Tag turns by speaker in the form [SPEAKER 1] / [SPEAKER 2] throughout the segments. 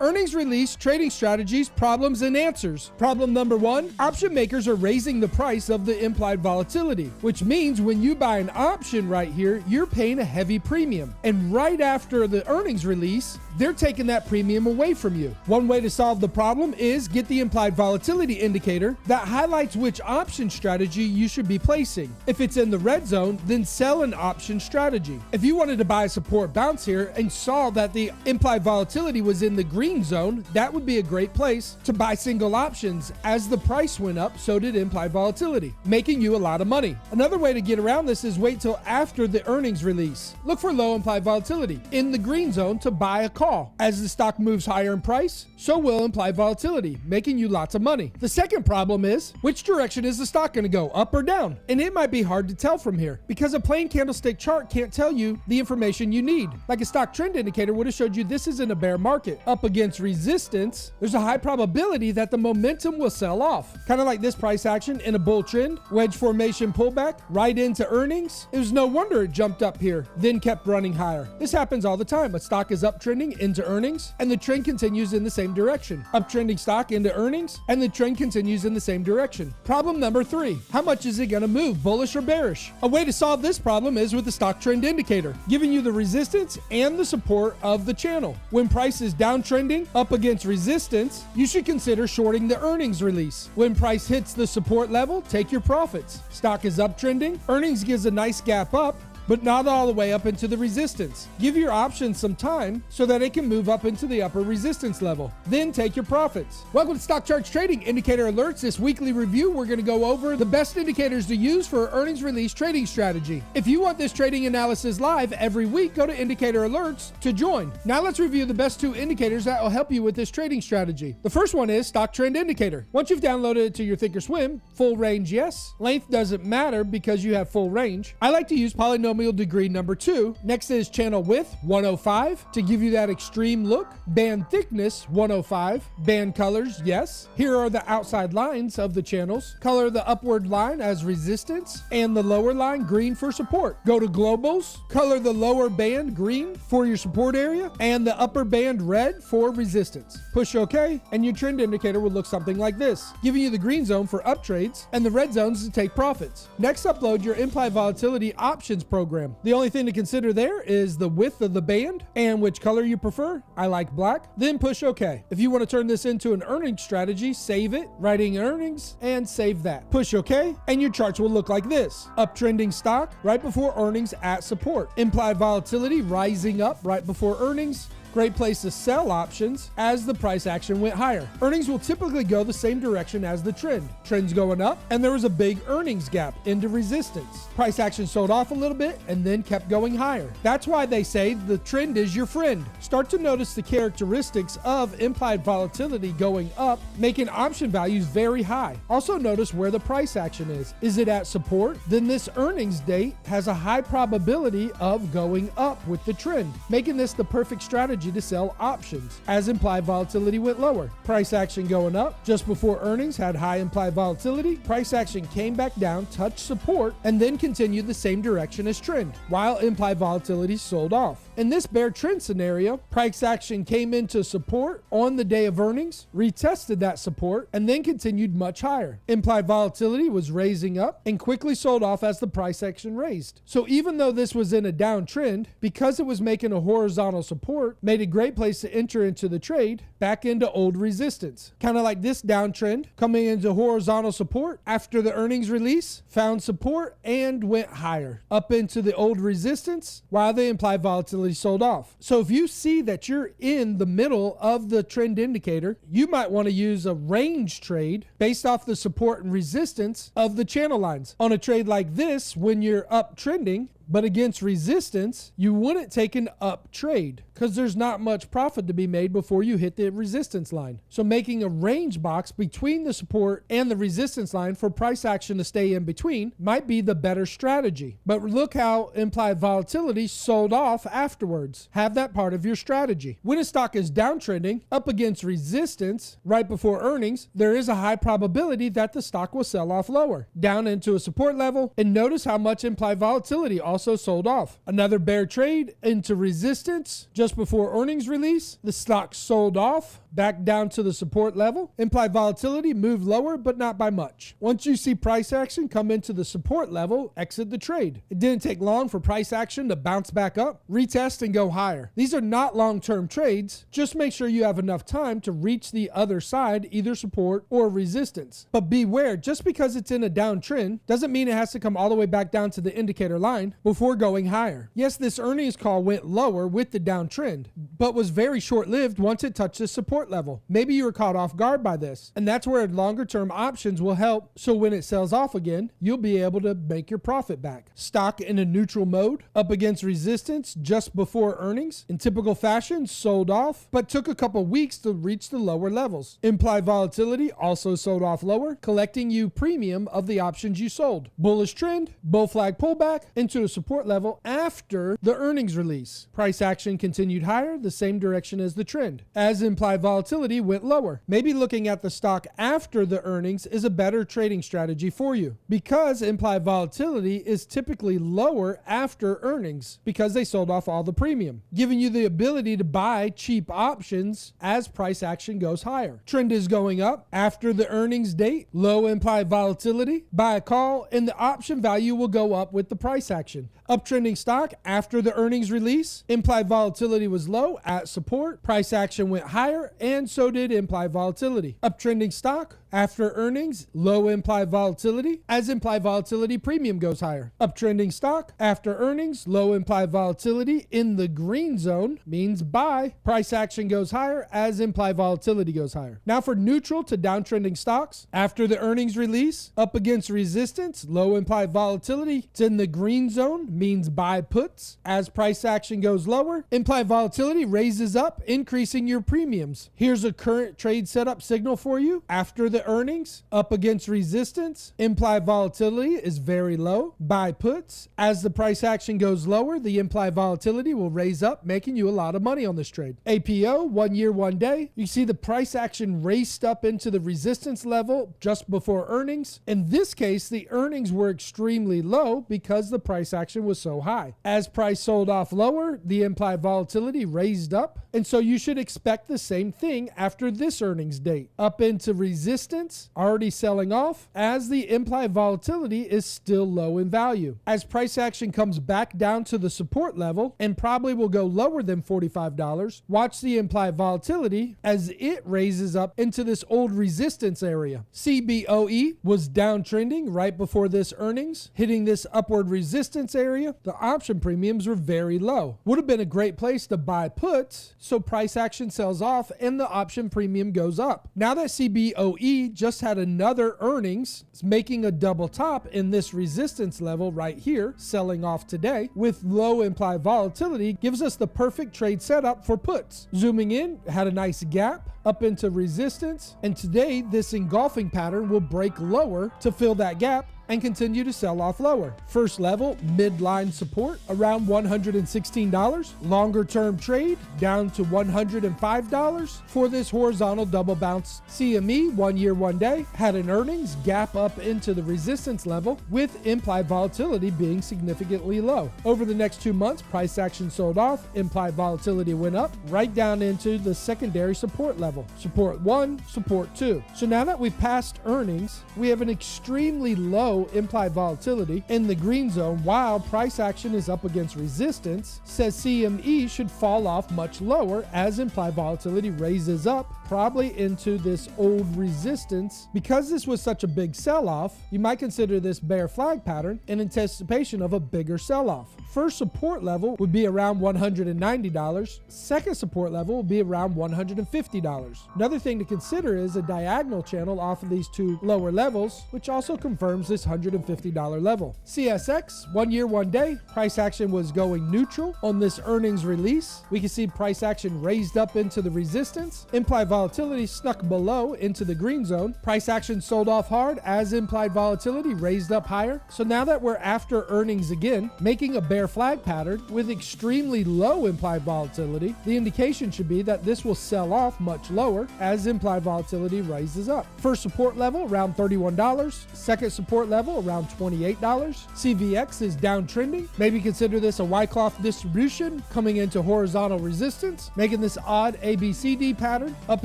[SPEAKER 1] Earnings release, trading strategies, problems, and answers. Problem number 1, option makers are raising the price of the implied volatility, which means when you buy an option right here, you're paying a heavy premium. And right after the earnings release, they're taking that premium away from you. One way to solve the problem is get the implied volatility indicator that highlights which option strategy you should be placing. If it's in the red zone, then sell an option strategy. If you wanted to buy a support bounce here and saw that the implied volatility was in the green zone, that would be a great place to buy single options. As the price went up, so did implied volatility, making you a lot of money. Another way to get around this is wait till after the earnings release. Look for low implied volatility in the green zone to buy a call. As the stock moves higher in price, so will implied volatility, making you lots of money. The second problem is, which direction is the stock going to go, up or down? And it might be hard to tell from here because a plain candlestick chart can't tell you the information you need. Like a stock trend indicator would have showed you this is in a bear market. Up against resistance, there's a high probability that the momentum will sell off. Kind of like this price action in a bull trend, wedge formation pullback, right into earnings. It was no wonder it jumped up here, then kept running higher. This happens all the time. A stock is uptrending into earnings, and the trend continues in the same direction. Uptrending stock into earnings, and the trend continues in the same direction. Problem number 3, how much is it going to move, bullish or bearish? A way to solve this problem is with the stock trend indicator, giving you the resistance and the support of the channel. When price is downtrending up against resistance, you should consider shorting the earnings release. When price hits the support level, take your profits. Stock is uptrending, earnings gives a nice gap up, but not all the way up into the resistance. Give your options some time so that it can move up into the upper resistance level. Then take your profits. Welcome to Stock Charts Trading Indicator Alerts. This weekly review, we're going to go over the best indicators to use for earnings release trading strategy. If you want this trading analysis live every week, go to Indicator Alerts to join. Now let's review the best 2 indicators that will help you with this trading strategy. The first one is Stock Trend Indicator. Once you've downloaded it to your Thinkorswim, full range, yes. Length doesn't matter because you have full range. I like to use Polynomial Degree number 2. Next is channel width 105 to give you that extreme look. Band thickness 105. Band colors, yes. Here are the outside lines of the channels. Color the upward line as resistance and the lower line green for support. Go to globals. Color the lower band green for your support area and the upper band red for resistance. Push OK and your trend indicator will look something like this, giving you the green zone for up trades and the red zones to take profits. Next, upload your implied volatility options program. The only thing to consider there is the width of the band and which color you prefer. I like black. Then push OK. If you want to turn this into an earnings strategy, save it, writing earnings, and save that. Push OK, and your charts will look like this. Uptrending stock right before earnings at support. Implied volatility rising up right before earnings. Great place to sell options as the price action went higher. Earnings will typically go the same direction as the trend. Trend's going up, and there was a big earnings gap into resistance. Price action sold off a little bit and then kept going higher. That's why they say the trend is your friend. Start to notice the characteristics of implied volatility going up, making option values very high. Also notice where the price action is. Is it at support? Then this earnings date has a high probability of going up with the trend, making this the perfect strategy to sell options as implied volatility went lower. Price action going up just before earnings had high implied volatility. Price action came back down, touched support, and then continued the same direction as trend while implied volatility sold off. In this bear trend scenario, price action came into support on the day of earnings, retested that support, and then continued much higher. Implied volatility was raising up and quickly sold off as the price action raised. So even though this was in a downtrend, because it was making a horizontal support, made a great place to enter into the trade back into old resistance. Kind of like this downtrend coming into horizontal support after the earnings release, found support and went higher up into the old resistance while the implied volatility sold off. So if you see that you're in the middle of the trend indicator, you might want to use a range trade based off the support and resistance of the channel lines. On a trade like this, when you're uptrending, but against resistance, you wouldn't take an up trade because there's not much profit to be made before you hit the resistance line. So making a range box between the support and the resistance line for price action to stay in between might be the better strategy. But look how implied volatility sold off afterwards. Have that part of your strategy. When a stock is downtrending up against resistance right before earnings, there is a high probability that the stock will sell off lower, down into a support level, and notice how much implied volatility also sold off. Another bear trade into resistance just before earnings release. The stock sold off back down to the support level. Implied volatility moved lower, but not by much. Once you see price action come into the support level, exit the trade. It didn't take long for price action to bounce back up, retest, and go higher. These are not long-term trades. Just make sure you have enough time to reach the other side, either support or resistance. But beware, just because it's in a downtrend doesn't mean it has to come all the way back down to the indicator line before going higher. Yes, this earnings call went lower with the downtrend, but was very short-lived once it touched the support level. Maybe you were caught off guard by this, and that's where longer term options will help, so when it sells off again, you'll be able to make your profit back. Stock in a neutral mode, up against resistance just before earnings. In typical fashion, sold off, but took a couple weeks to reach the lower levels. Implied volatility also sold off lower, collecting you premium of the options you sold. Bullish trend, bull flag pullback into a support level after the earnings release. Price action continued higher, the same direction as the trend, as implied volatility went lower. Maybe looking at the stock after the earnings is a better trading strategy for you, because implied volatility is typically lower after earnings because they sold off all the premium, giving you the ability to buy cheap options as price action goes higher. Trend is going up after the earnings date, low implied volatility, buy a call, and the option value will go up with the price action. Uptrending stock after the earnings release, implied volatility was low at support, price action went higher, and so did implied volatility. Uptrending stock after earnings, low implied volatility, as implied volatility premium goes higher. Uptrending stock after earnings, low implied volatility in the green zone means buy, price action goes higher as implied volatility goes higher. Now for neutral to downtrending stocks, after the earnings release, up against resistance, low implied volatility, it's in the green zone, means buy puts. As price action goes lower, implied volatility raises up, increasing your premiums. Here's a current trade setup signal for you. After the earnings, up against resistance, implied volatility is very low, buy puts. As the price action goes lower, the implied volatility will raise up, making you a lot of money on this trade. APO, 1 year, 1 day. You see the price action raced up into the resistance level just before earnings. In this case, the earnings were extremely low because the price action was so high. As price sold off lower, the implied volatility raised up, and so you should expect the same thing after this earnings date. Up into resistance, already selling off, as the implied volatility is still low in value. As price action comes back down to the support level, and probably will go lower than $45, watch the implied volatility as it raises up into this old resistance area. CBOE was downtrending right before this earnings, hitting this upward resistance area. The option premiums were very low. Would have been a great place to buy puts, so price action sells off and the option premium goes up. Now that CBOE just had another earnings, it's making a double top in this resistance level right here, selling off today, with low implied volatility, gives us the perfect trade setup for puts. Zooming in, had a nice gap up into resistance, and today this engulfing pattern will break lower to fill that gap and continue to sell off lower. First level, midline support around $116. Longer term trade down to $105 for this horizontal double bounce. CME, 1 year, 1 day, had an earnings gap up into the resistance level with implied volatility being significantly low. Over the next 2 months, price action sold off, implied volatility went up right down into the secondary support level. Support 1, support 2. So now that we've passed earnings, we have an extremely low implied volatility in the green zone while price action is up against resistance. Says CME should fall off much lower as implied volatility raises up, probably into this old resistance. Because this was such a big sell-off, you might consider this bear flag pattern in anticipation of a bigger sell-off. First support level would be around $190. Second support level will be around $150. Another thing to consider is a diagonal channel off of these two lower levels, which also confirms this $150 level. CSX, 1 year, 1 day, price action was going neutral on this earnings release. We can see price action raised up into the resistance. Implied volatility snuck below into the green zone. Price action sold off hard as implied volatility raised up higher. So now that we're after earnings again, making a bear flag pattern with extremely low implied volatility, the indication should be that this will sell off much lower as implied volatility rises up. First support level around $31. Second support level around $28. CVX is downtrending. Maybe consider this a Wyckoff distribution coming into horizontal resistance, making this odd ABCD pattern up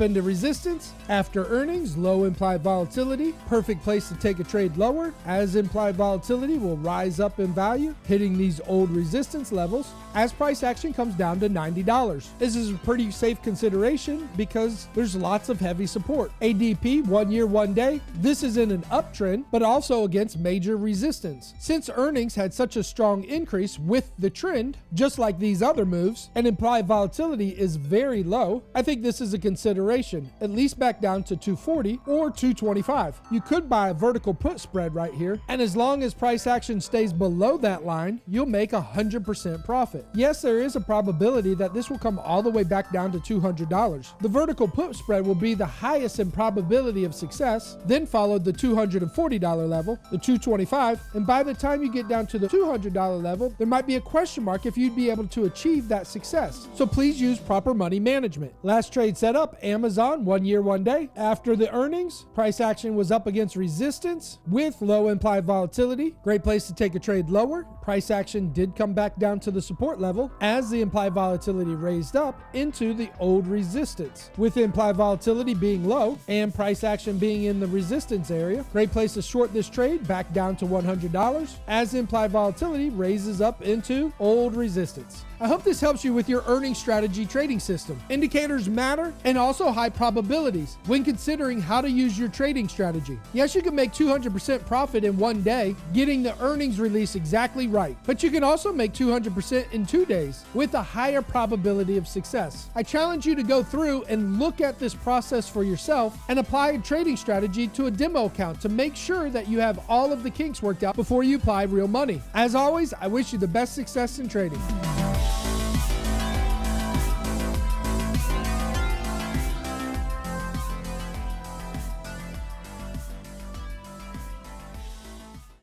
[SPEAKER 1] into resistance. After earnings, low implied volatility. Perfect place to take a trade lower as implied volatility will rise up in value, hitting these old resistance levels as price action comes down to $90. This is a pretty safe consideration because there's lots of heavy support. ADP 1 year, 1 day. This is in an uptrend, but also against major resistance. Since earnings had such a strong increase with the trend, just like these other moves, and implied volatility is very low, I think this is a consideration, at least back down to 240 or 225. You could buy a vertical put spread right here, and as long as price action stays below that line, you'll make 100% profit. Yes, there is a probability that this will come all the way back down to $200. The vertical put spread will be the highest in probability of success, then followed the $240 level, the $225, and by the time you get down to the $200 level, there might be a question mark if you'd be able to achieve that success. So please use proper money management. Last trade set up, Amazon, 1 year, 1 day. After the earnings, price action was up against resistance with low implied volatility. Great place to take a trade lower. Price action did come back down to the support level as the implied volatility raised up into the old resistance. With implied volatility being low and price action being in the resistance area, great place to short this trade back down to $100 as implied volatility raises up into old resistance. I hope this helps you with your earnings strategy trading system. Indicators matter and also high probabilities when considering how to use your trading strategy. Yes, you can make 200% profit in 1 day, getting the earnings release exactly right, but you can also make 200% in 2 days with a higher probability of success. I challenge you to go through and look at this process for yourself and apply a trading strategy to a demo account to make sure that you have all of the kinks worked out before you apply real money. As always, I wish you the best success in trading.